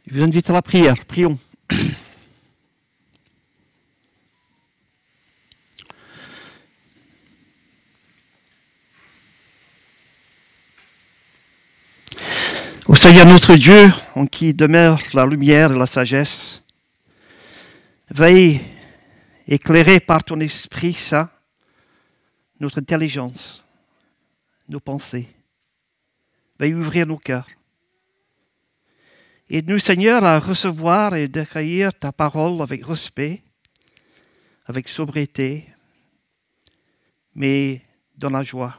Je vous invite à la prière. Prions. Ô Seigneur notre Dieu, en qui demeure la lumière et la sagesse, veuille éclairer par ton Esprit Saint notre intelligence, nos pensées. Veuille ouvrir nos cœurs. Aide-nous, Seigneur, à recevoir et d'accueillir ta parole avec respect, avec sobriété, mais dans la joie.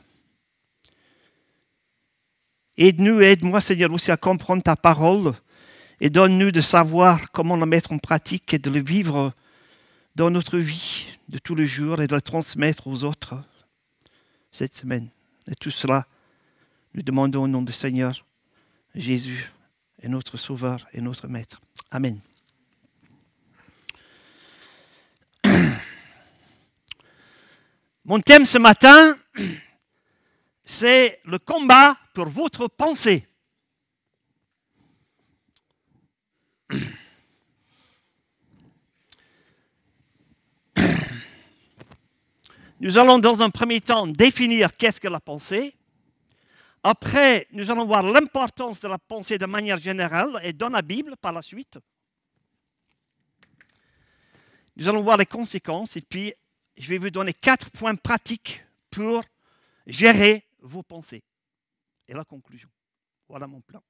Aide-nous, aide-moi, Seigneur, aussi à comprendre ta parole et donne-nous de savoir comment la mettre en pratique et de le vivre dans notre vie de tous les jours et de le transmettre aux autres cette semaine. Et tout cela, nous demandons au nom du Seigneur Jésus, est notre Sauveur et notre Maître. Amen. Mon thème ce matin, c'est le combat pour votre pensée. Nous allons dans un premier temps définir qu'est-ce que la pensée. Après, nous allons voir l'importance de la pensée de manière générale et dans la Bible par la suite. Nous allons voir les conséquences et puis je vais vous donner 4 points pratiques pour gérer vos pensées. Et la conclusion. Voilà mon plan.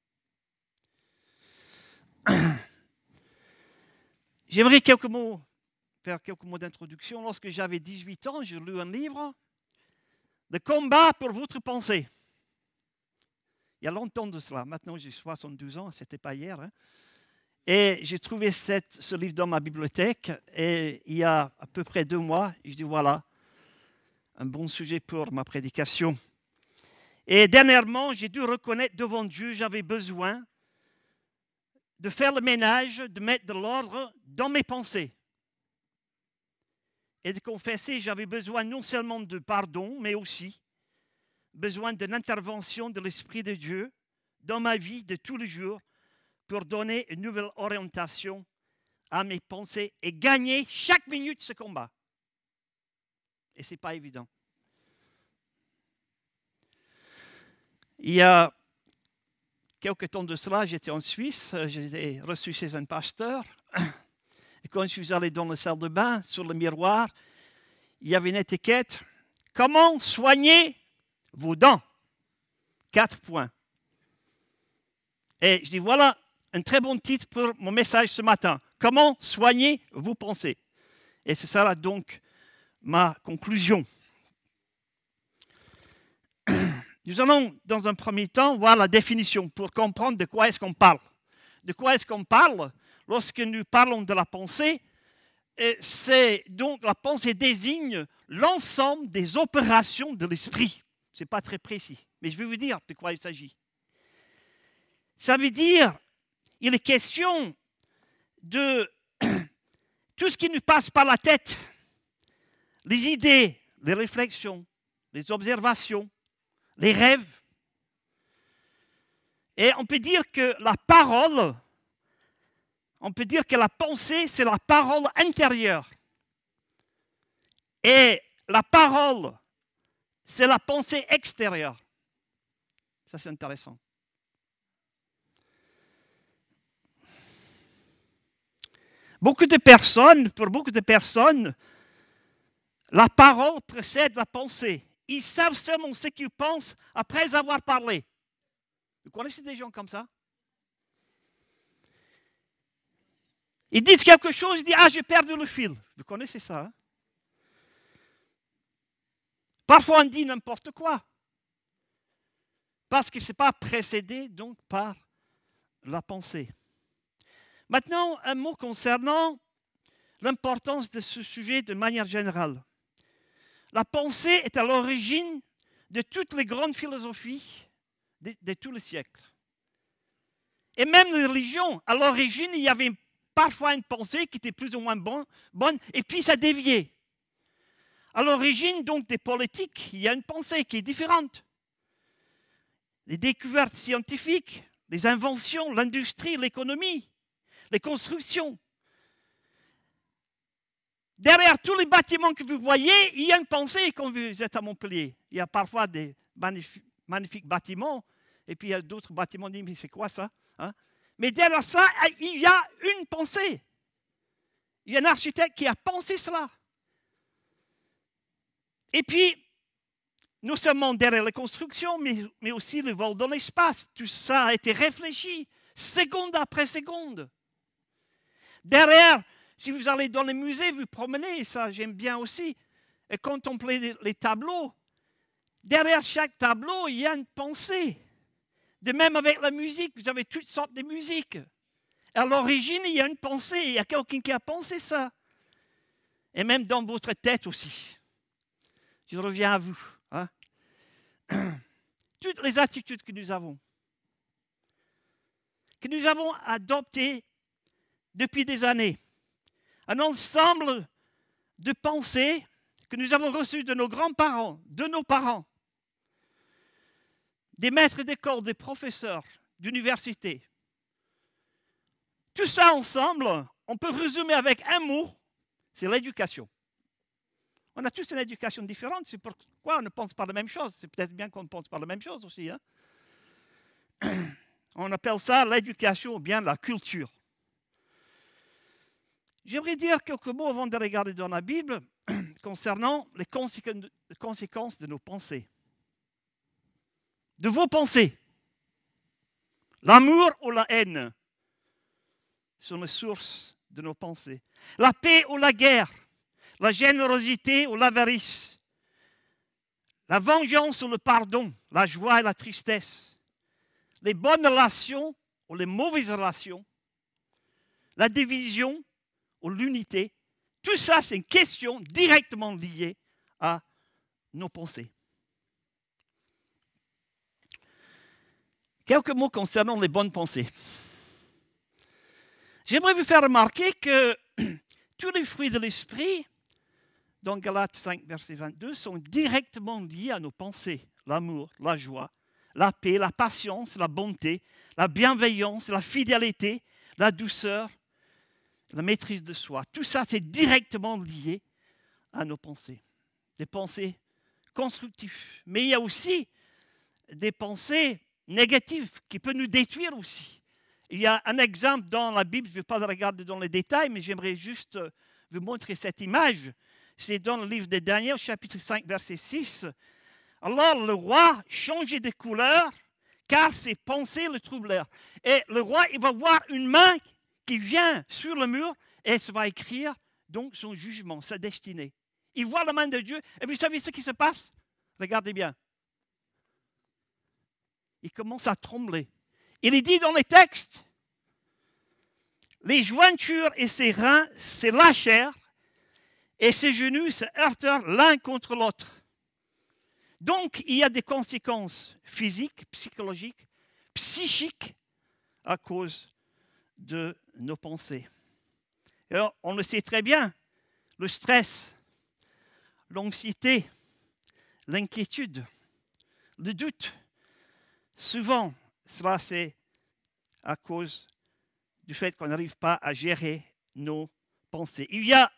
J'aimerais faire quelques mots d'introduction. Lorsque j'avais 18 ans, j'ai lu un livre, Le combat pour votre pensée. Il y a longtemps de cela. Maintenant, j'ai 72 ans, ce n'était pas hier. Hein. Et j'ai trouvé ce livre dans ma bibliothèque. Et il y a à peu près 2 mois, je dis voilà, un bon sujet pour ma prédication. Et dernièrement, j'ai dû reconnaître devant Dieu, j'avais besoin de faire le ménage, de mettre de l'ordre dans mes pensées. Et de confesser, j'avais besoin non seulement de pardon, mais aussi besoin d'une intervention de l'Esprit de Dieu dans ma vie de tous les jours pour donner une nouvelle orientation à mes pensées et gagner chaque minute ce combat. Et ce n'est pas évident. Il y a quelque temps de cela, j'étais en Suisse, j'étais reçu chez un pasteur. Et quand je suis allé dans la salle de bain, sur le miroir, il y avait une étiquette « Comment soigner vos dents ?» 4 points. Et je dis, voilà un très bon titre pour mon message ce matin. Comment soigner vos pensées? Et ce sera donc ma conclusion. Nous allons, dans un premier temps, voir la définition pour comprendre de quoi est-ce qu'on parle. De quoi est-ce qu'on parle lorsque nous parlons de la pensée? C'est donc la pensée désigne l'ensemble des opérations de l'esprit. Ce n'est pas très précis, mais je vais vous dire de quoi il s'agit. Ça veut dire, il est question de tout ce qui nous passe par la tête, les idées, les réflexions, les observations, les rêves. Et on peut dire que la parole, on peut dire que la pensée, c'est la parole intérieure. Et la parole, c'est la pensée extérieure. Ça, c'est intéressant. Pour beaucoup de personnes, la parole précède la pensée. Ils savent seulement ce qu'ils pensent après avoir parlé. Vous connaissez des gens comme ça? Ils disent quelque chose, ils disent « Ah, j'ai perdu le fil ». Vous connaissez ça, hein? Parfois, on dit n'importe quoi. Parce que ce n'est pas précédé donc par la pensée. Maintenant, un mot concernant l'importance de ce sujet de manière générale. La pensée est à l'origine de toutes les grandes philosophies de tous les siècles. Et même les religions, à l'origine, il y avait parfois une pensée qui était plus ou moins bonne, et puis ça déviait. À l'origine, donc, des politiques, il y a une pensée qui est différente. Les découvertes scientifiques, les inventions, l'industrie, l'économie, les constructions. Derrière tous les bâtiments que vous voyez, il y a une pensée quand vous êtes à Montpellier. Il y a parfois des magnifiques bâtiments, et puis il y a d'autres bâtiments, on dit, mais c'est quoi ça, hein? Mais derrière ça, il y a une pensée. Il y a un architecte qui a pensé cela. Et puis, non seulement derrière les constructions, mais aussi le vol dans l'espace. Tout ça a été réfléchi, seconde après seconde. Derrière, si vous allez dans les musées, vous promenez, ça j'aime bien aussi, et contempler les tableaux. Derrière chaque tableau, il y a une pensée. De même avec la musique, vous avez toutes sortes de musiques. À l'origine, il y a une pensée, il y a quelqu'un qui a pensé ça. Et même dans votre tête aussi. Je reviens à vous. Hein? Toutes les attitudes que nous avons adoptées depuis des années, un ensemble de pensées que nous avons reçues de nos grands-parents, de nos parents, des maîtres d'école, des professeurs d'université. Tout ça ensemble, on peut résumer avec un mot, c'est l'éducation. On a tous une éducation différente, c'est pourquoi on ne pense pas la même chose. C'est peut-être bien qu'on ne pense pas la même chose aussi. Hein? On appelle ça l'éducation ou bien la culture. J'aimerais dire quelques mots avant de regarder dans la Bible concernant les conséquences de nos pensées. De vos pensées. L'amour ou la haine sont les sources de nos pensées. La paix ou la guerre. La générosité ou l'avarice. La vengeance ou le pardon. La joie et la tristesse. Les bonnes relations ou les mauvaises relations. La division ou l'unité. Tout ça, c'est une question directement liée à nos pensées. Quelques mots concernant les bonnes pensées. J'aimerais vous faire remarquer que tous les fruits de l'esprit, dans Galates 5, verset 22, sont directement liés à nos pensées. L'amour, la joie, la paix, la patience, la bonté, la bienveillance, la fidélité, la douceur, la maîtrise de soi. Tout ça, c'est directement lié à nos pensées. Des pensées constructives. Mais il y a aussi des pensées négatives qui peuvent nous détruire aussi. Il y a un exemple dans la Bible, je ne vais pas le regarder dans les détails, mais j'aimerais juste vous montrer cette image. C'est dans le livre de Daniel, chapitre 5, verset 6. Alors le roi changeait de couleur, car ses pensées le troublèrent. Et le roi, il va voir une main qui vient sur le mur, et ça va écrire donc son jugement, sa destinée. Il voit la main de Dieu, et vous savez ce qui se passe? Regardez bien. Il commence à trembler. Il est dit dans les textes, les jointures et ses reins se lâchèrent et ses genoux se heurtèrent l'un contre l'autre. Donc, il y a des conséquences physiques, psychologiques, psychiques à cause de nos pensées. Alors, on le sait très bien, le stress, l'anxiété, l'inquiétude, le doute, souvent, cela c'est à cause du fait qu'on n'arrive pas à gérer nos pensées. Il y a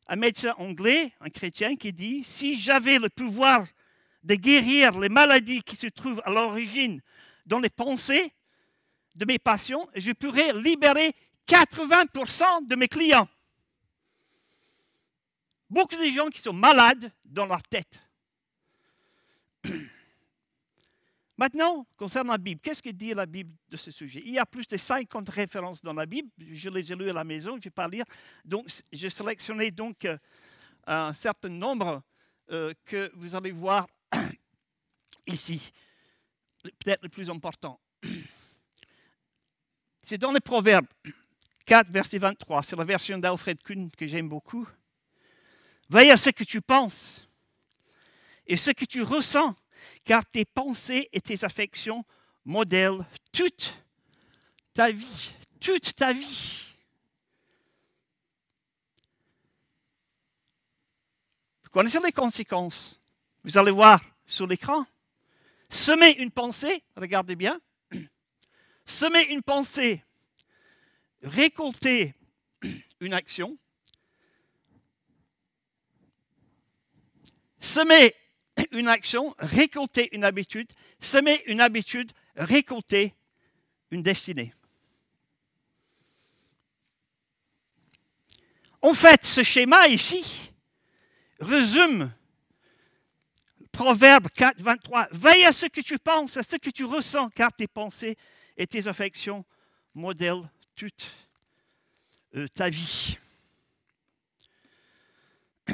un médecin anglais, un chrétien, qui dit « Si j'avais le pouvoir de guérir les maladies qui se trouvent à l'origine dans les pensées de mes patients, je pourrais libérer 80% de mes clients. » Beaucoup de gens qui sont malades dans leur tête. Maintenant, concernant la Bible, qu'est-ce que dit la Bible de ce sujet? Il y a plus de 50 références dans la Bible. Je les ai lues à la maison, je ne vais pas lire. Donc, j'ai sélectionné donc un certain nombre que vous allez voir ici. Peut-être le plus important. C'est dans les Proverbes 4, verset 23. C'est la version d'Alfred Kuhn que j'aime beaucoup. Veille à ce que tu penses et ce que tu ressens, car tes pensées et tes affections modèlent toute ta vie. Toute ta vie. Vous connaissez les conséquences? Vous allez voir sur l'écran. Semer une pensée, regardez bien. Semer une pensée récolter une action, semer une action, récolter une habitude, semer une habitude, récolter une destinée. En fait, ce schéma ici résume Proverbe 4, 23. Veille à ce que tu penses, à ce que tu ressens, car tes pensées et tes affections modèlent toute ta vie.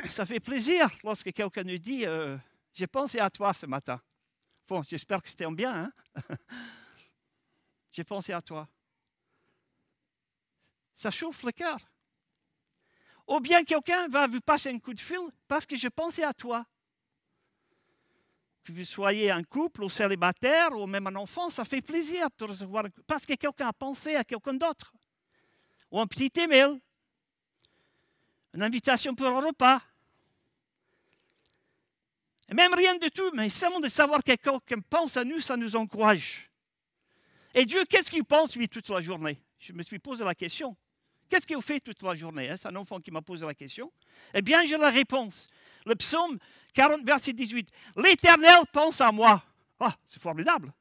Ça fait plaisir lorsque quelqu'un nous dit j'ai pensé à toi ce matin. Bon, j'espère que c'était bien. Hein? J'ai pensé à toi. Ça chauffe le cœur. Ou bien quelqu'un va vous passer un coup de fil parce que je pensais à toi. Que vous soyez un couple ou célibataire ou même un enfant, ça fait plaisir de recevoir parce que quelqu'un a pensé à quelqu'un d'autre. Ou un petit email, une invitation pour un repas. Et même rien de tout, mais seulement de savoir que quelqu'un pense à nous, ça nous encourage. Et Dieu, qu'est-ce qu'il pense, lui, toute la journée? Je me suis posé la question. Qu'est-ce qu'il fait toute la journée? C'est un enfant qui m'a posé la question. Eh bien, j'ai la réponse. Le psaume 40, verset 18. L'Éternel pense à moi. Ah, c'est formidable.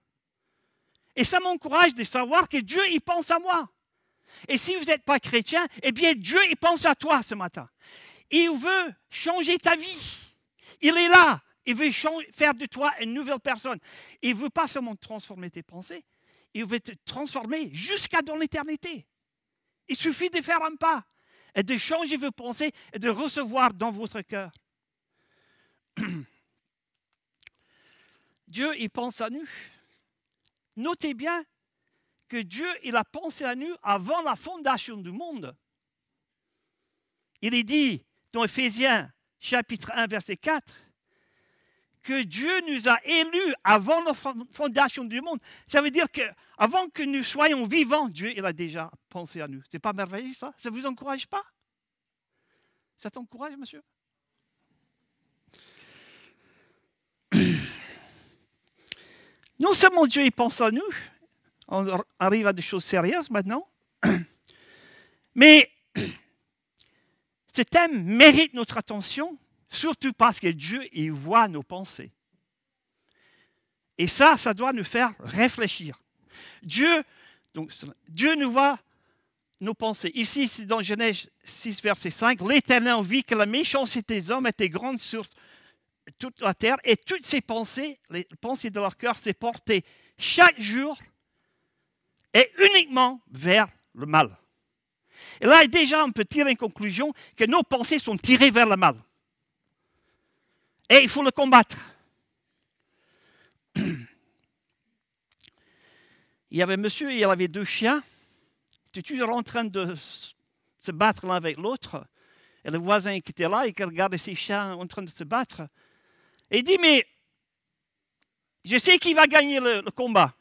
Et ça m'encourage de savoir que Dieu, il pense à moi. Et si vous n'êtes pas chrétien, eh bien, Dieu, il pense à toi ce matin. Il veut changer ta vie. Il est là. Il veut faire de toi une nouvelle personne. Il ne veut pas seulement transformer tes pensées. Il veut te transformer jusqu'à dans l'éternité. Il suffit de faire un pas et de changer vos pensées et de recevoir dans votre cœur. Dieu, il pense à nous. Notez bien que Dieu, il a pensé à nous avant la fondation du monde. Il est dit dans Éphésiens chapitre 1, verset 4, que Dieu nous a élus avant la fondation du monde. Ça veut dire qu'avant que nous soyons vivants, Dieu, il a déjà pensé à nous. Ce n'est pas merveilleux, ça? Ça ne vous encourage pas? Ça t'encourage, monsieur? Non seulement Dieu, il pense à nous, on arrive à des choses sérieuses maintenant, mais ce thème mérite notre attention, surtout parce que Dieu, il voit nos pensées. Et ça doit nous faire réfléchir. Dieu nous voit nos pensées. Ici, c'est dans Genèse 6, verset 5. L'Éternel vit que la méchanceté des hommes était grande sur toute la terre et toutes ses pensées, les pensées de leur cœur, s'est portées chaque jour et uniquement vers le mal. Et là, déjà, on peut tirer une conclusion que nos pensées sont tirées vers le mal. Et il faut le combattre. Il y avait un monsieur, il avait 2 chiens. Ils étaient toujours en train de se battre l'un avec l'autre. Et le voisin qui était là, il regardait ses chiens en train de se battre. Et il dit, mais je sais qui va gagner le combat.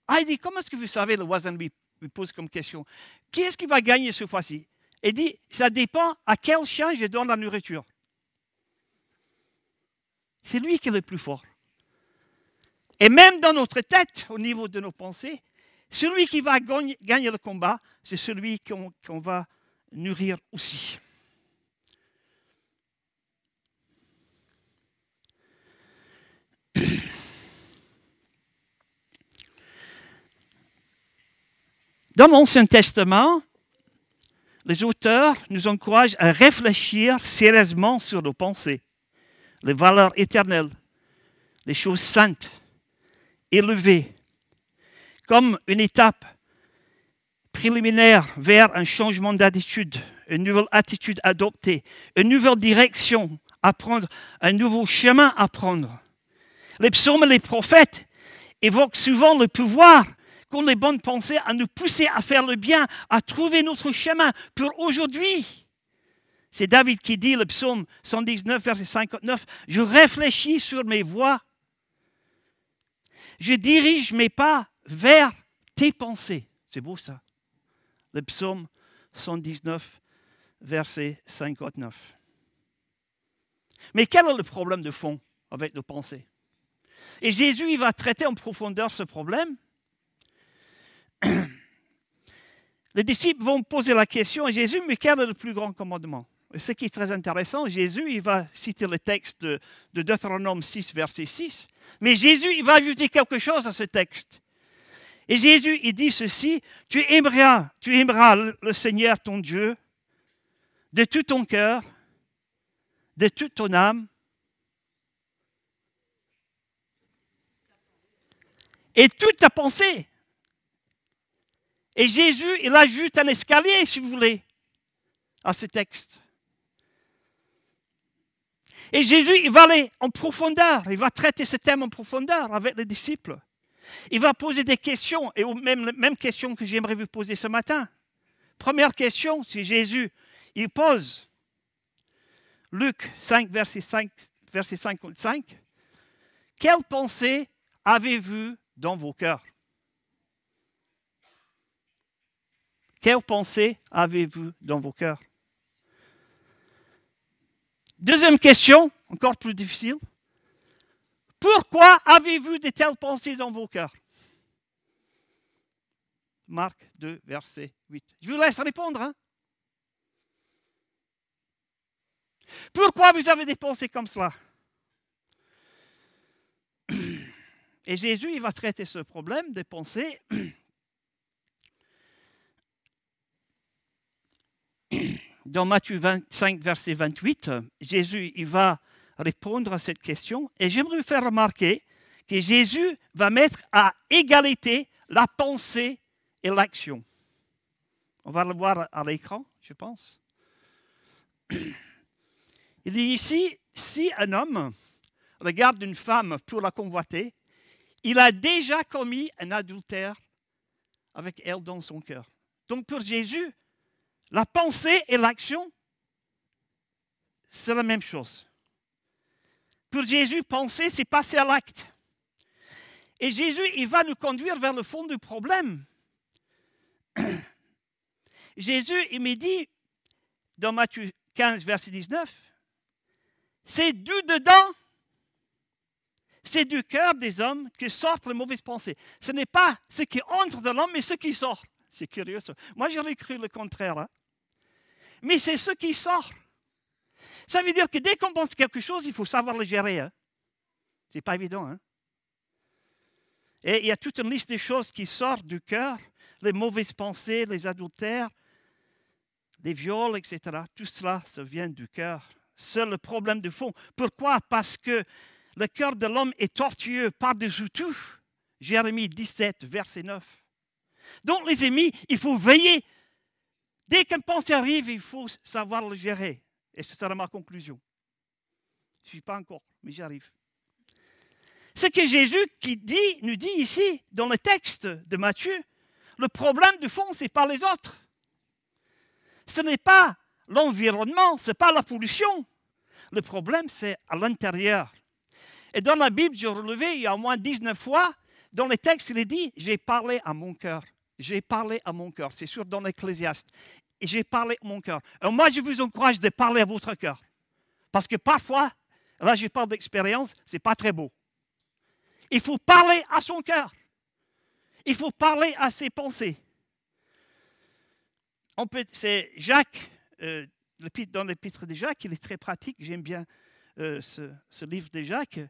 Ah, il dit, comment est-ce que vous savez, le voisin lui pose comme question, qui est-ce qui va gagner cette fois-ci? Il dit, ça dépend à quel chien je donne la nourriture. C'est lui qui est le plus fort. Et même dans notre tête, au niveau de nos pensées, celui qui va gagner le combat, c'est celui qu'on va nourrir aussi. Dans l'Ancien Testament, les auteurs nous encouragent à réfléchir sérieusement sur nos pensées, les valeurs éternelles, les choses saintes, élevées, comme une étape préliminaire vers un changement d'attitude, une nouvelle attitude adoptée, une nouvelle direction à prendre, un nouveau chemin à prendre. Les psaumes et les prophètes évoquent souvent le pouvoir qu'ont les bonnes pensées à nous pousser à faire le bien, à trouver notre chemin pour aujourd'hui. C'est David qui dit, le psaume 119, verset 59, « Je réfléchis sur mes voies. Je dirige mes pas vers tes pensées. » C'est beau ça. Le psaume 119, verset 59. Mais quel est le problème de fond avec nos pensées? Et Jésus, il va traiter en profondeur ce problème les disciples vont poser la question à Jésus, mais quel est le plus grand commandement? Et ce qui est très intéressant, Jésus, il va citer le texte de Deutéronome 6, verset 6, mais Jésus, il va ajouter quelque chose à ce texte. Et Jésus, il dit ceci, tu aimeras le Seigneur ton Dieu de tout ton cœur, de toute ton âme et toute ta pensée. Et Jésus, il ajoute un escalier, si vous voulez, à ce texte. Et Jésus, il va aller en profondeur, il va traiter ce thème en profondeur avec les disciples. Il va poser des questions, et même les mêmes questions que j'aimerais vous poser ce matin. Première question, c'est Jésus, il pose, Luc 5, verset 55, « Quelle pensée avez-vous dans vos cœurs? » Quelle pensée avez-vous dans vos cœurs? Deuxième question, encore plus difficile. Pourquoi avez-vous de telles pensées dans vos cœurs? Marc 2, verset 8. Je vous laisse répondre. Hein? Pourquoi vous avez des pensées comme cela? Et Jésus, il va traiter ce problème des pensées dans Matthieu 25, verset 28. Jésus, il va répondre à cette question. Et j'aimerais vous faire remarquer que Jésus va mettre à égalité la pensée et l'action. On va le voir à l'écran, je pense. Il dit ici, si un homme regarde une femme pour la convoiter, il a déjà commis un adultère avec elle dans son cœur. Donc pour Jésus, la pensée et l'action, c'est la même chose. Pour Jésus, penser, c'est passer à l'acte. Et Jésus, il va nous conduire vers le fond du problème. Jésus, il me dit, dans Matthieu 15, verset 19, c'est du dedans, c'est du cœur des hommes que sortent les mauvaises pensées. Ce n'est pas ce qui entre dans l'homme, mais ce qui sort. C'est curieux ça. Moi, j'aurais cru le contraire. Hein? Mais c'est ce qui sort. Ça veut dire que dès qu'on pense quelque chose, il faut savoir le gérer. Hein? Ce n'est pas évident. Hein? Et il y a toute une liste de choses qui sortent du cœur, les mauvaises pensées, les adultères, les viols, etc. Tout cela, ça vient du cœur. C'est le problème de fond. Pourquoi? Parce que le cœur de l'homme est tortueux par-dessus tout. Jérémie 17, verset 9. Donc, les amis, il faut veiller. Dès qu'une pensée arrive, il faut savoir le gérer. Et ce sera ma conclusion. Je ne suis pas encore, mais j'arrive. Ce que Jésus nous dit ici, dans le texte de Matthieu, le problème de fond, ce n'est pas les autres. Ce n'est pas l'environnement, ce n'est pas la pollution. Le problème, c'est à l'intérieur. Et dans la Bible, j'ai relevé, il y a au moins 19 fois, dans les textes, il est dit, j'ai parlé à mon cœur. J'ai parlé à mon cœur. C'est sûr dans l'Ecclésiaste. Et j'ai parlé à mon cœur. Et moi, je vous encourage de parler à votre cœur. Parce que parfois, là, je parle d'expérience, ce n'est pas très beau. Il faut parler à son cœur. Il faut parler à ses pensées. C'est Jacques, dans l'épître de Jacques, il est très pratique. J'aime bien ce livre de Jacques.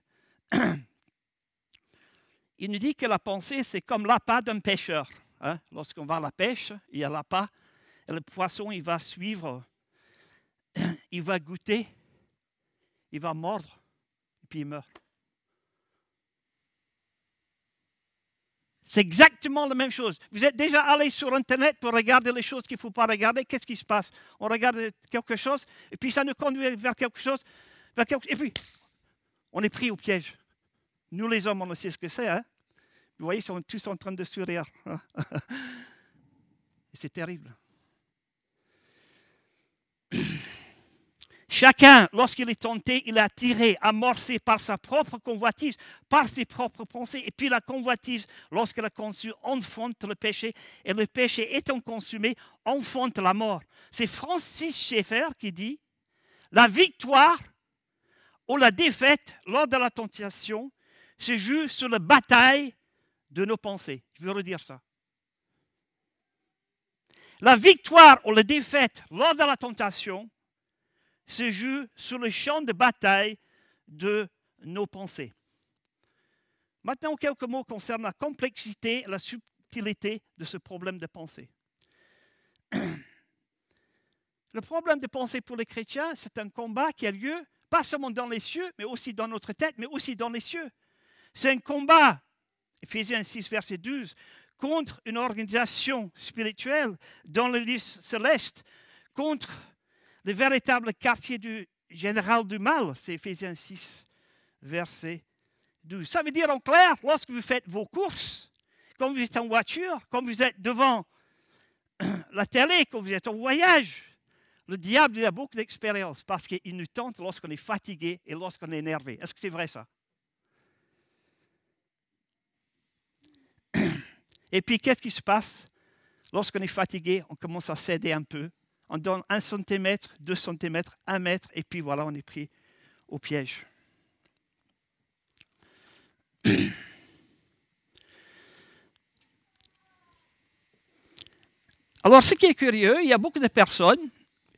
Il nous dit que la pensée, c'est comme l'appât d'un pêcheur. Hein? Lorsqu'on va à la pêche, il y a l'appât. Et le poisson, il va suivre, il va goûter, il va mordre, et puis il meurt. C'est exactement la même chose. Vous êtes déjà allé sur Internet pour regarder les choses qu'il ne faut pas regarder. Qu'est-ce qui se passe? On regarde quelque chose, et puis ça nous conduit vers quelque chose, et puis on est pris au piège. Nous, les hommes, on sait ce que c'est. Hein? Vous voyez, ils sont tous en train de sourire. Et c'est terrible. Chacun, lorsqu'il est tenté, il est attiré, amorcé par sa propre convoitise, par ses propres pensées. Et puis la convoitise, lorsqu'elle est conçue, enfante le péché. Et le péché étant consumé, enfante la mort. C'est Francis Schaeffer qui dit « La victoire ou la défaite lors de la tentation se joue sur la bataille de nos pensées. » Je veux redire ça. La victoire ou la défaite lors de la tentation se joue sur le champ de bataille de nos pensées. Maintenant, quelques mots concernant la complexité et la subtilité de ce problème de pensée. Le problème de pensée pour les chrétiens, c'est un combat qui a lieu pas seulement dans les cieux, mais aussi dans notre tête, mais aussi dans les cieux. C'est un combat, Éphésiens 6, verset 12, contre une organisation spirituelle dans le lieu céleste, contre le véritable quartier du général du mal, c'est Éphésiens 6, verset 12. Ça veut dire en clair, lorsque vous faites vos courses, quand vous êtes en voiture, quand vous êtes devant la télé, quand vous êtes en voyage, le diable a beaucoup d'expérience parce qu'il nous tente lorsqu'on est fatigué et lorsqu'on est énervé. Est-ce que c'est vrai ça? Et puis, qu'est-ce qui se passe? Lorsqu'on est fatigué, on commence à céder un peu. On donne 1 centimètre, 2 centimètres, 1 mètre, et puis voilà, on est pris au piège. Alors, ce qui est curieux, il y a beaucoup de personnes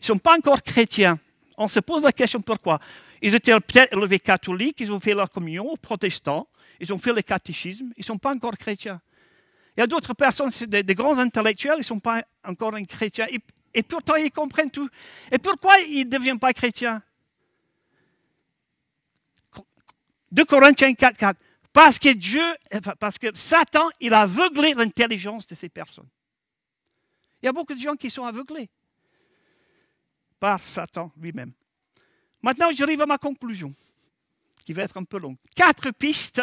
qui ne sont pas encore chrétiens. On se pose la question pourquoi. Ils étaient peut-être élevés catholiques, ils ont fait leur communion, protestants, ils ont fait le catéchisme, ils ne sont pas encore chrétiens. Il y a d'autres personnes, des grands intellectuels, ils ne sont pas encore chrétiens. Et pourtant, ils comprennent tout. Et pourquoi ils ne deviennent pas chrétiens? 2 Corinthiens 4, 4. Parce que Satan, il a aveuglé l'intelligence de ces personnes. Il y a beaucoup de gens qui sont aveuglés par Satan lui-même. Maintenant, j'arrive à ma conclusion, qui va être un peu longue. 4 pistes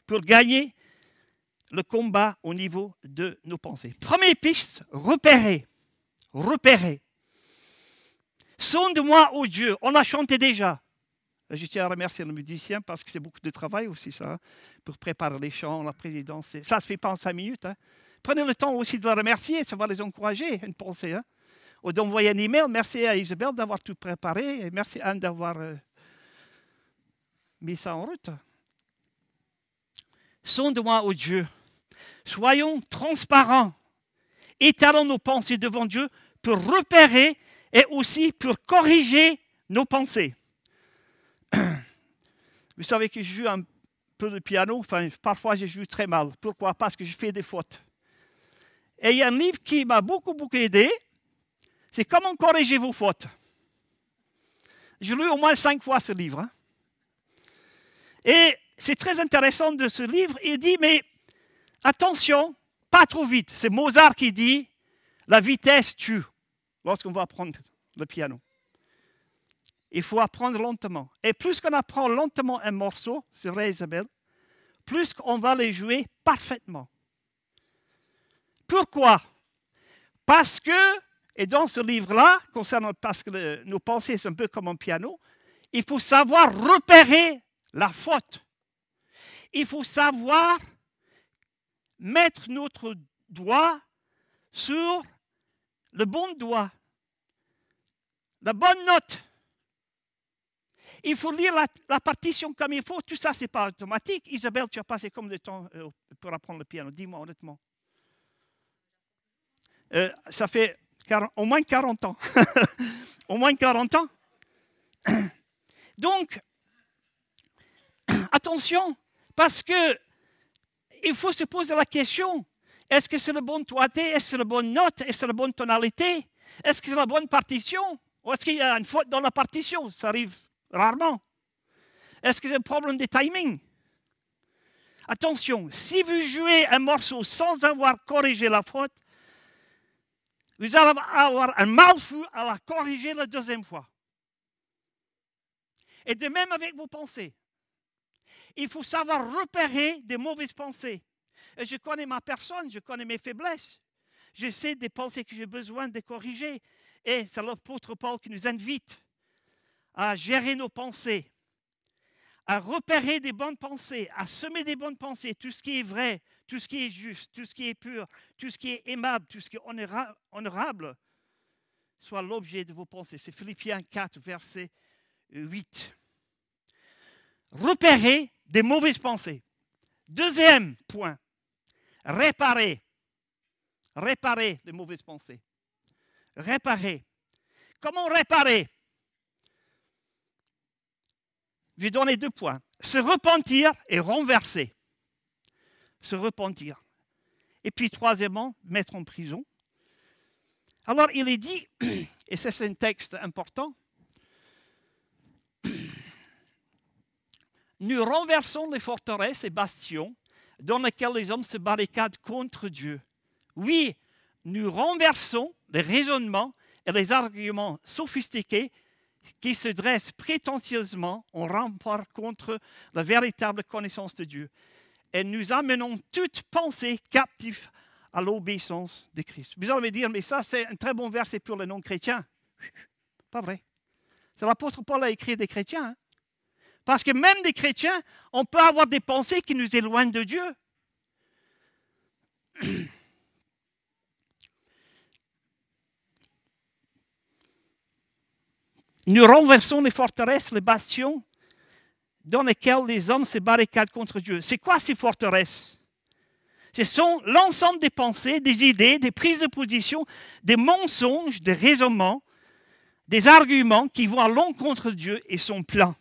pour gagner le combat au niveau de nos pensées. Première piste, repérer. Repérer. Sonde-moi, ô Dieu. On a chanté déjà. Je tiens à remercier le musicien parce que c'est beaucoup de travail aussi, ça, pour préparer les chants, la présidence. Ça ne se fait pas en 5 minutes. Hein. Prenez le temps aussi de le remercier, ça va les encourager, une pensée. Hein. Ou d'envoyer un email. Merci à Isabelle d'avoir tout préparé et merci à Anne d'avoir mis ça en route. Sonde-moi, ô Dieu. Soyons transparents. Étalons nos pensées devant Dieu pour repérer et aussi pour corriger nos pensées. Vous savez que je joue un peu de piano, enfin, parfois je joue très mal. Pourquoi? Parce que je fais des fautes. Et il y a un livre qui m'a beaucoup aidé, c'est Comment corriger vos fautes. J'ai lu au moins 5 fois ce livre. Hein. Et c'est très intéressant de ce livre. Il dit, mais attention, pas trop vite. C'est Mozart qui dit, la vitesse tue, lorsqu'on va apprendre le piano. Il faut apprendre lentement. Et plus qu'on apprend lentement un morceau, c'est vrai Isabelle, plus qu'on va les jouer parfaitement. Pourquoi? Parce que, et dans ce livre-là, parce que nos pensées sont un peu comme un piano, il faut savoir repérer la faute. Il faut savoir mettre notre doigt sur le bon doigt, la bonne note. Il faut lire la partition comme il faut. Tout ça, ce n'est pas automatique. Isabelle, tu as passé combien de temps pour apprendre le piano? Dis-moi honnêtement. Ça fait au moins 40 ans. Au moins 40 ans. Donc, attention, parce que il faut se poser la question, est-ce que c'est le bon doigté? Est-ce que c'est la bonne note? Est-ce que c'est la bonne tonalité? Est-ce que c'est la bonne partition? Ou est-ce qu'il y a une faute dans la partition? Ça arrive rarement. Est-ce que c'est un problème de timing? Attention, si vous jouez un morceau sans avoir corrigé la faute, vous allez avoir un mal fou à la corriger la deuxième fois. Et de même avec vos pensées. Il faut savoir repérer des mauvaises pensées. Et je connais ma personne, je connais mes faiblesses. Je sais des pensées que j'ai besoin de corriger. Et c'est l'apôtre Paul qui nous invite à gérer nos pensées, à repérer des bonnes pensées, à semer des bonnes pensées, tout ce qui est vrai, tout ce qui est juste, tout ce qui est pur, tout ce qui est aimable, tout ce qui est honorable, soit l'objet de vos pensées. C'est Philippiens 4, verset 8. Repérer des mauvaises pensées. Deuxième point, réparer les mauvaises pensées. Réparer. Comment réparer? Je vais donner 2 points. Se repentir et renverser. Se repentir. Et puis, troisièmement, mettre en prison. Alors, il est dit, et ça c'est un texte important, nous renversons les forteresses et bastions dans lesquels les hommes se barricadent contre Dieu. Oui, nous renversons les raisonnements et les arguments sophistiqués qui se dressent prétentieusement en rempart contre la véritable connaissance de Dieu. Et nous amenons toute pensée captive à l'obéissance de Christ. Vous allez me dire, mais ça c'est un très bon verset pour les non-chrétiens. Pas vrai. C'est l'apôtre Paul a écrit des chrétiens. Hein? Parce que même des chrétiens, on peut avoir des pensées qui nous éloignent de Dieu. Nous renversons les forteresses, les bastions dans lesquels les hommes se barricadent contre Dieu. C'est quoi ces forteresses? Ce sont l'ensemble des pensées, des idées, des prises de position, des mensonges, des raisonnements, des arguments qui vont à l'encontre de Dieu et sont pleins.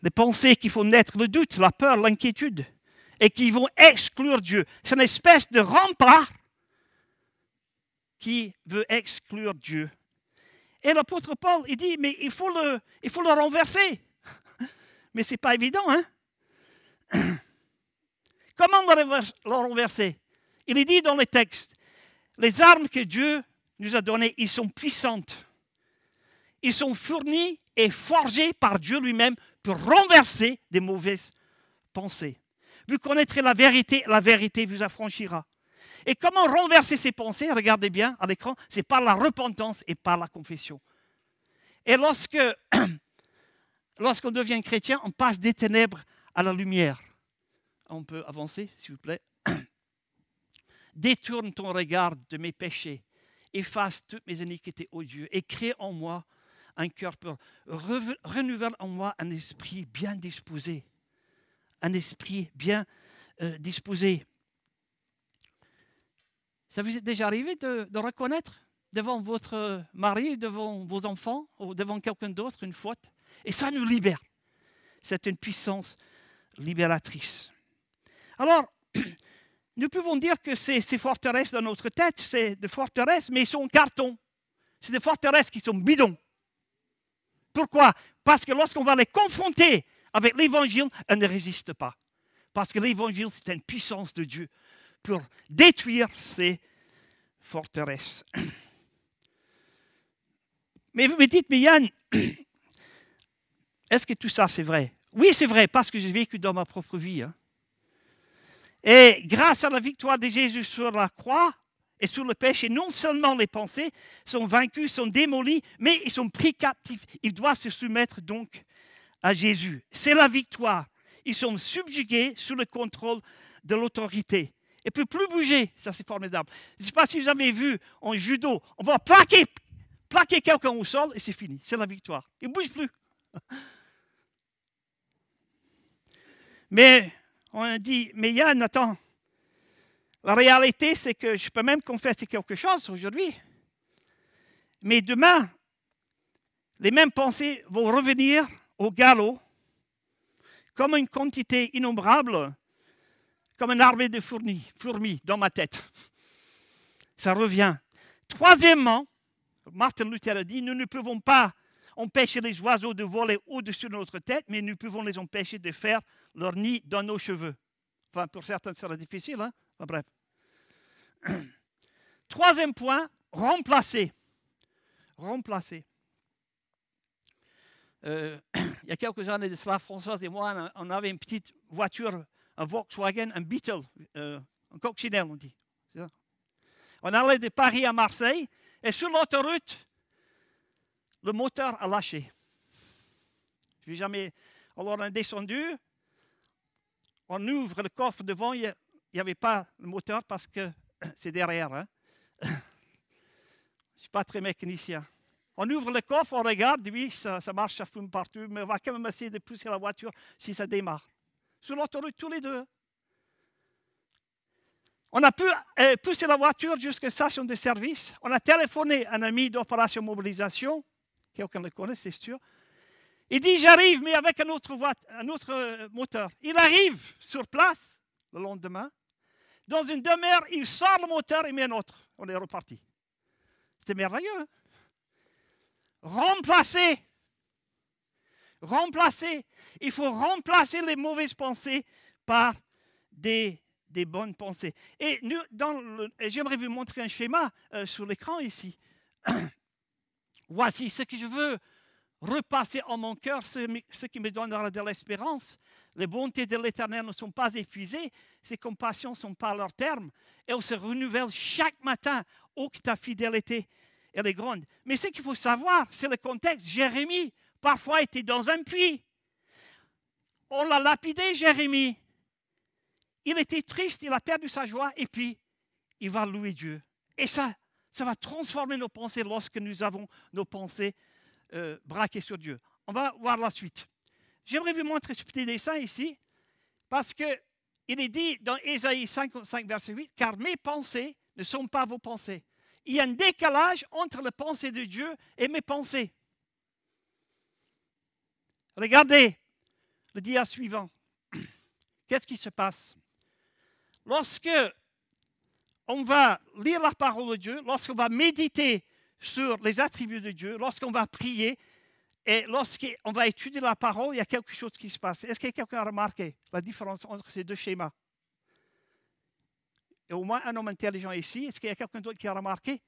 Les pensées qui font naître le doute, la peur, l'inquiétude et qui vont exclure Dieu. C'est une espèce de rempart qui veut exclure Dieu. Et l'apôtre Paul, il dit, mais il faut le renverser. Mais ce n'est pas évident, hein? Comment le renverser? Il est dit dans le texte, les armes que Dieu nous a données, ils sont puissantes. Ils sont fournis et forgés par Dieu lui-même pour renverser des mauvaises pensées. Vous connaîtrez la vérité vous affranchira. Et comment renverser ces pensées? Regardez bien à l'écran, c'est par la repentance et par la confession. Et lorsqu'on devient chrétien, on passe des ténèbres à la lumière. On peut avancer, s'il vous plaît. Détourne ton regard de mes péchés, efface toutes mes iniquités, ô Dieu, et crée en moi un cœur pur. Renouvelle en moi un esprit bien disposé. Un esprit bien disposé. Ça vous est déjà arrivé de reconnaître devant votre mari, devant vos enfants, ou devant quelqu'un d'autre une faute? Et ça nous libère. C'est une puissance libératrice. Alors, nous pouvons dire que ces forteresses dans notre tête, c'est des forteresses, mais ils sont en carton. C'est des forteresses qui sont bidons. Pourquoi? Parce que lorsqu'on va les confronter avec l'Évangile, elles ne résistent pas. Parce que l'Évangile, c'est une puissance de Dieu pour détruire ces forteresses. Mais vous me dites, mais Yann, est-ce que tout ça c'est vrai? Oui, c'est vrai, parce que j'ai vécu dans ma propre vie. Hein. Et grâce à la victoire de Jésus sur la croix et sur le péché, non seulement les pensées sont vaincues, sont démolies, mais ils sont pris captifs. Ils doivent se soumettre donc à Jésus. C'est la victoire. Ils sont subjugués sous le contrôle de l'autorité. Ils ne peuvent plus bouger. Ça, c'est formidable. Je ne sais pas si vous avez vu en judo, on va plaquer quelqu'un au sol et c'est fini. C'est la victoire. Il ne bouge plus. Mais on dit, mais Yann, attends. La réalité, c'est que je peux même confesser quelque chose aujourd'hui. Mais demain, les mêmes pensées vont revenir au galop comme une quantité innombrable, comme un armée de fourmis dans ma tête. Ça revient. Troisièmement, Martin Luther a dit, nous ne pouvons pas empêcher les oiseaux de voler au-dessus de notre tête, mais nous pouvons les empêcher de faire leur nid dans nos cheveux. Enfin, pour certains, ça sera difficile, hein? Enfin, bref. Troisième point, remplacer. Remplacer. Il y a quelques années de cela, Françoise et moi, on avait une petite voiture, un Volkswagen, un Beetle, un coccinelle, on dit. On allait de Paris à Marseille, et sur l'autoroute, le moteur a lâché. Je n'ai jamais... Alors on est descendu, on ouvre le coffre devant, il n'y avait pas le moteur parce que c'est derrière. Hein? Je ne suis pas très mécanicien. On ouvre le coffre, on regarde, oui, ça marche, ça fume partout, mais on va quand même essayer de pousser la voiture si ça démarre. Sur l'autoroute, tous les deux. On a pu pousser la voiture jusqu'à la station de service. On a téléphoné à un ami d'opération mobilisation. Quelqu'un le connaît, c'est sûr. Il dit, j'arrive, mais avec un autre moteur. Il arrive sur place le lendemain. Dans une demi-heure, il sort le moteur et met un autre. On est reparti. C'était merveilleux. Hein? Remplacer. Il faut remplacer les mauvaises pensées par des bonnes pensées. Et j'aimerais vous montrer un schéma sur l'écran ici. Voici ce que je veux repasser en mon cœur, ce qui me donnera de l'espérance. Les bontés de l'Éternel ne sont pas épuisées, ses compassions ne sont pas à leur terme. Elles se renouvellent chaque matin. Oh, que ta fidélité, elle est grande. Mais ce qu'il faut savoir, c'est le contexte. Jérémie, parfois, était dans un puits. On l'a lapidé, Jérémie. Il était triste, il a perdu sa joie, et puis, il va louer Dieu. Et ça va transformer nos pensées lorsque nous avons nos pensées braquées sur Dieu. On va voir la suite. J'aimerais vous montrer ce petit dessin ici, parce qu'il est dit dans Ésaïe 55, verset 8, « Car mes pensées ne sont pas vos pensées. » Il y a un décalage entre les pensées de Dieu et mes pensées. Regardez le dia suivant. Qu'est-ce qui se passe? Lorsque on va lire la parole de Dieu, lorsqu'on va méditer sur les attributs de Dieu, lorsqu'on va prier et lorsqu'on va étudier la parole, il y a quelque chose qui se passe. Est-ce que quelqu'un a remarqué la différence entre ces deux schémas? Et au moins un homme intelligent ici. Est-ce qu'il y a quelqu'un d'autre qui a remarqué?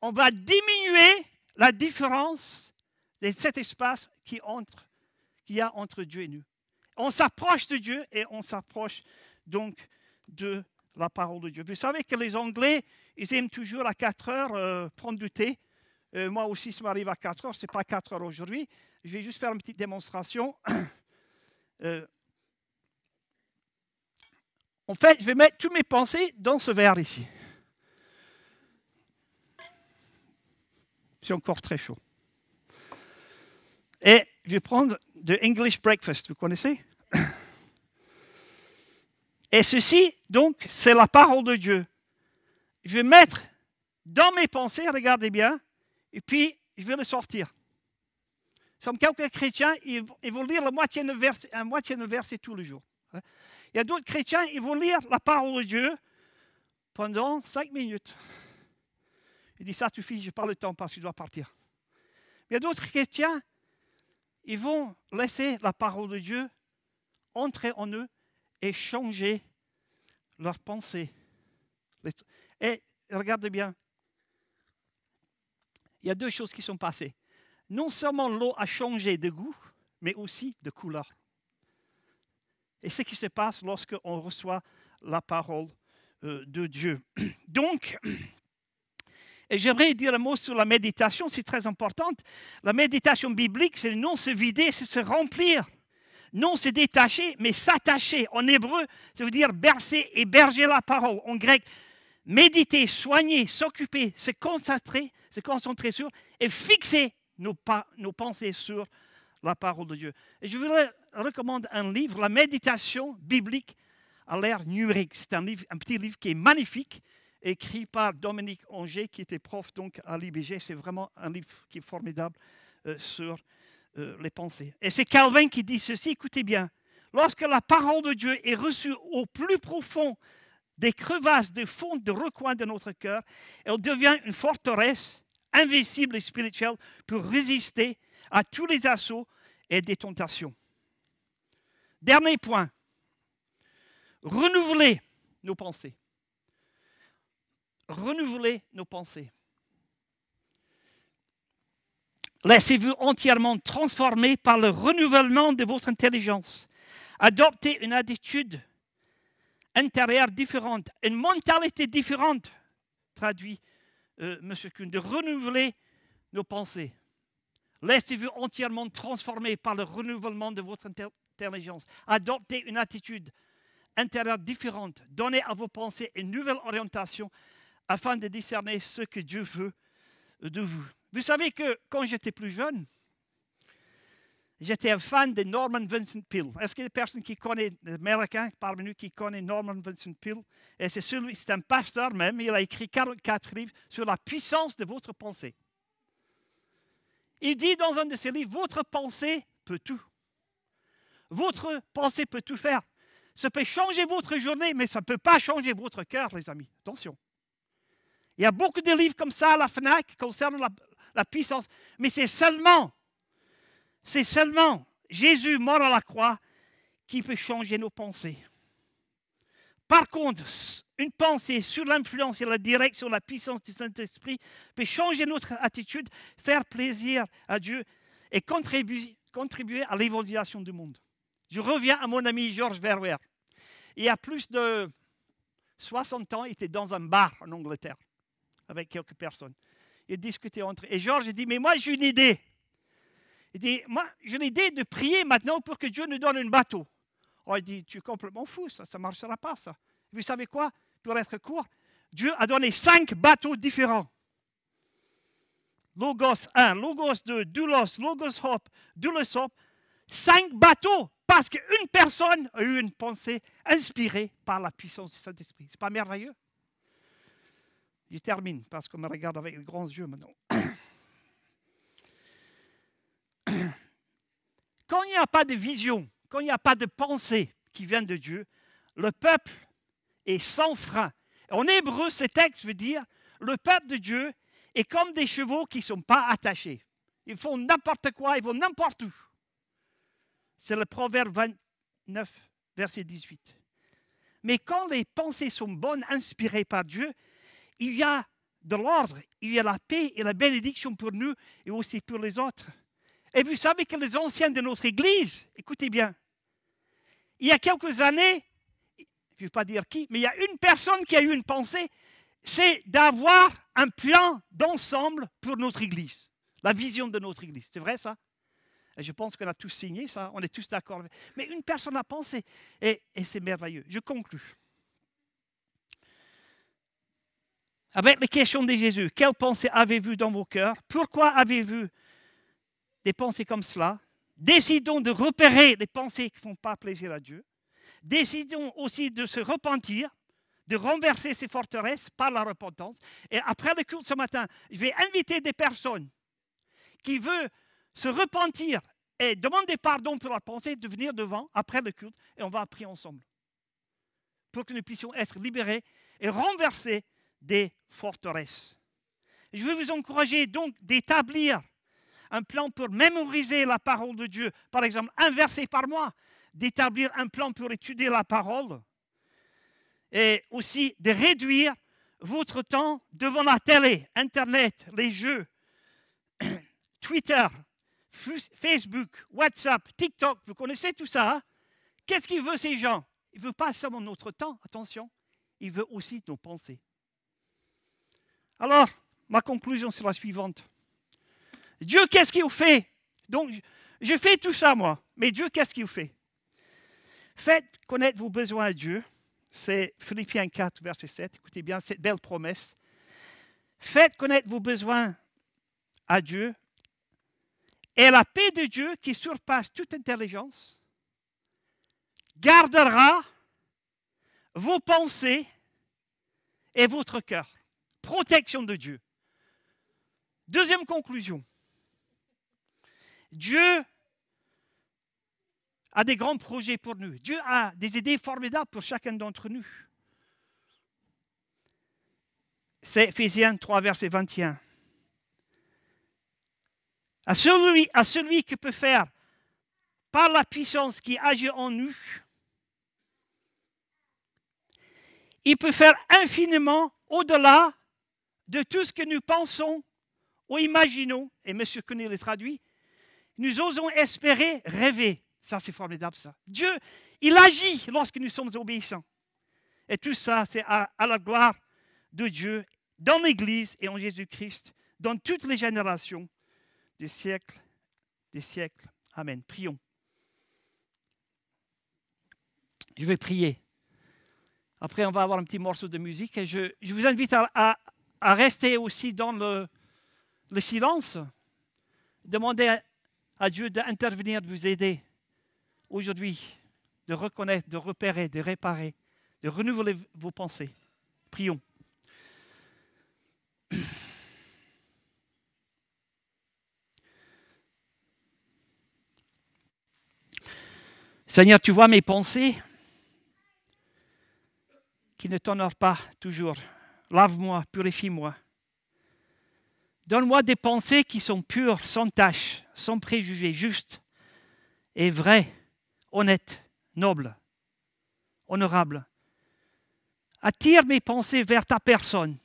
On va diminuer la différence de cet espace qu'il y a entre Dieu et nous. On s'approche de Dieu et on s'approche donc de la parole de Dieu. Vous savez que les Anglais, ils aiment toujours à 4 heures prendre du thé. Moi aussi, ça m'arrive à 4 heures. Ce n'est pas 4 heures aujourd'hui. Je vais juste faire une petite démonstration. En fait, je vais mettre toutes mes pensées dans ce verre ici. C'est encore très chaud. Et je vais prendre de English Breakfast. Vous connaissez? Et ceci, donc, c'est la parole de Dieu. Je vais mettre dans mes pensées, regardez bien, et puis je vais le sortir. Comme quelques chrétiens, ils vont lire la moitié de verset tous les jours. Il y a d'autres chrétiens, ils vont lire la parole de Dieu pendant 5 minutes. Il dit, ça suffit, je n'ai pas le temps parce que je dois partir. Il y a d'autres chrétiens, ils vont laisser la parole de Dieu entrer en eux et changer leurs pensées. Et regardez bien, il y a 2 choses qui sont passées. Non seulement l'eau a changé de goût, mais aussi de couleur. Et c'est ce qui se passe lorsqu'on reçoit la parole de Dieu. Donc, et j'aimerais dire un mot sur la méditation, c'est très important. La méditation biblique, c'est non se vider, c'est se remplir. Non se détacher, mais s'attacher. En hébreu, ça veut dire bercer, héberger la parole. En grec, méditer, soigner, s'occuper, se concentrer sur et fixer nos pensées sur la parole de Dieu. Et je vous recommande un livre, La méditation biblique à l'ère numérique. C'est un petit livre qui est magnifique, écrit par Dominique Anger, qui était prof donc à l'IBG. C'est vraiment un livre qui est formidable sur les pensées. Et c'est Calvin qui dit ceci, écoutez bien. Lorsque la parole de Dieu est reçue au plus profond des crevasses, des fonds, de recoins de notre cœur, elle devient une forteresse invincible et spirituelle pour résister à tous les assauts et des tentations. Dernier point, renouveler nos pensées. Renouveler nos pensées. Laissez-vous entièrement transformer par le renouvellement de votre intelligence. Adoptez une attitude intérieure différente, une mentalité différente, traduit M. Kuhn, de renouveler nos pensées. Laissez-vous entièrement transformer par le renouvellement de votre intelligence. Adoptez une attitude intérieure différente. Donnez à vos pensées une nouvelle orientation afin de discerner ce que Dieu veut de vous. Vous savez que quand j'étais plus jeune, J'étais un fan de Norman Vincent Peale. Est-ce qu'il y a des personnes qui connaissent, des Américains parmi nous qui connaissent Norman Vincent Peale? Et c'est un pasteur même. Il a écrit 44 livres sur la puissance de votre pensée. Il dit dans un de ses livres, votre pensée peut tout. Votre pensée peut tout faire. Ça peut changer votre journée, mais ça ne peut pas changer votre cœur, les amis. Attention. Il y a beaucoup de livres comme ça à la FNAC concernant la puissance. Mais c'est seulement Jésus mort à la croix qui peut changer nos pensées. Par contre, une pensée sur l'influence et la direction, la puissance du Saint-Esprit peut changer notre attitude, faire plaisir à Dieu et contribuer à l'évangélisation du monde. Je reviens à mon ami George Verwer. Il y a plus de 60 ans, il était dans un bar en Angleterre avec quelques personnes. Il discutait entre eux. Et George dit, mais moi j'ai une idée. Il dit, moi j'ai l'idée de prier maintenant pour que Dieu nous donne un bateau. Oh, il dit, tu es complètement fou, ça ne marchera pas ça. Vous savez quoi? Pour être court, Dieu a donné 5 bateaux différents. Logos 1, Logos 2, Doulos, Logos Hop, Doulos Hop. 5 bateaux parce qu'une personne a eu une pensée inspirée par la puissance du Saint-Esprit. Ce n'est pas merveilleux? Je termine parce qu'on me regarde avec de grands yeux maintenant. Quand il n'y a pas de vision, quand il n'y a pas de pensée qui vient de Dieu, le peuple est sans frein. En hébreu, ce texte veut dire le peuple de Dieu est comme des chevaux qui ne sont pas attachés. Ils font n'importe quoi, ils vont n'importe où. C'est le Proverbe 29, verset 18. Mais quand les pensées sont bonnes, inspirées par Dieu, il y a de l'ordre, il y a la paix et la bénédiction pour nous et aussi pour les autres. Et vous savez que les anciens de notre Église, écoutez bien, il y a quelques années, je ne vais pas dire qui, mais il y a une personne qui a eu une pensée, c'est d'avoir un plan d'ensemble pour notre Église, la vision de notre Église. C'est vrai ça? Et je pense qu'on a tous signé ça, on est tous d'accord. Mais une personne a pensé, et c'est merveilleux. Je conclus. Avec les questions de Jésus, quelles pensées avez-vous dans vos cœurs? Pourquoi avez-vous des pensées comme cela? Décidons de repérer les pensées qui ne font pas plaisir à Dieu. Décidons aussi de se repentir, de renverser ces forteresses par la repentance. Et après le culte ce matin, je vais inviter des personnes qui veulent se repentir et demander pardon pour leur pensée, de venir devant après le culte et on va prier ensemble pour que nous puissions être libérés et renverser des forteresses. Je veux vous encourager donc d'établir un plan pour mémoriser la parole de Dieu, par exemple un verset par mois, d'établir un plan pour étudier la parole et aussi de réduire votre temps devant la télé, Internet, les jeux, Twitter, Facebook, WhatsApp, TikTok, vous connaissez tout ça, hein? Qu'est-ce qu'ils veulent ces gens? Ils ne veulent pas seulement notre temps, attention, ils veulent aussi nos pensées. Alors, ma conclusion c'est la suivante. Dieu, qu'est-ce qu'il fait? Donc, je fais tout ça, moi, mais Dieu, qu'est-ce qu'il fait? Faites connaître vos besoins à Dieu. C'est Philippiens 4, verset 7. Écoutez bien cette belle promesse. Faites connaître vos besoins à Dieu. Et la paix de Dieu, qui surpasse toute intelligence, gardera vos pensées et votre cœur. Protection de Dieu. Deuxième conclusion. Dieu a des grands projets pour nous. Dieu a des idées formidables pour chacun d'entre nous. C'est Éphésiens 3, verset 21. À celui qui peut faire, par la puissance qui agit en nous, il peut faire infiniment au-delà de tout ce que nous pensons ou imaginons, et M. Cuny le traduit, nous osons espérer, rêver. Ça, c'est formidable, ça. Dieu, il agit lorsque nous sommes obéissants. Et tout ça, c'est à la gloire de Dieu, dans l'Église et en Jésus-Christ, dans toutes les générations, des siècles. Amen. Prions. Je vais prier. Après, on va avoir un petit morceau de musique. Et je vous invite à rester aussi dans le silence. Demandez à Dieu d'intervenir, de vous aider aujourd'hui, de reconnaître, de repérer, de réparer, de renouveler vos pensées. Prions. Seigneur, tu vois mes pensées qui ne t'honorent pas toujours. Lave-moi, purifie-moi. Donne-moi des pensées qui sont pures, sans tache, sans préjugés, justes et vraies, honnêtes, nobles, honorables. Attire mes pensées vers ta personne,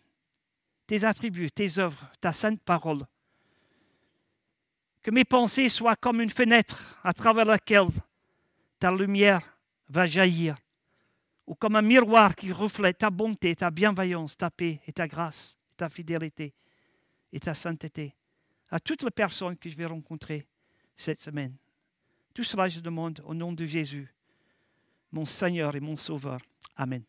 tes attributs, tes œuvres, ta sainte parole. Que mes pensées soient comme une fenêtre à travers laquelle ta lumière va jaillir, ou comme un miroir qui reflète ta bonté, ta bienveillance, ta paix et ta grâce, ta fidélité et ta sainteté à toutes les personnes que je vais rencontrer cette semaine. Tout cela, je demande au nom de Jésus, mon Seigneur et mon Sauveur. Amen.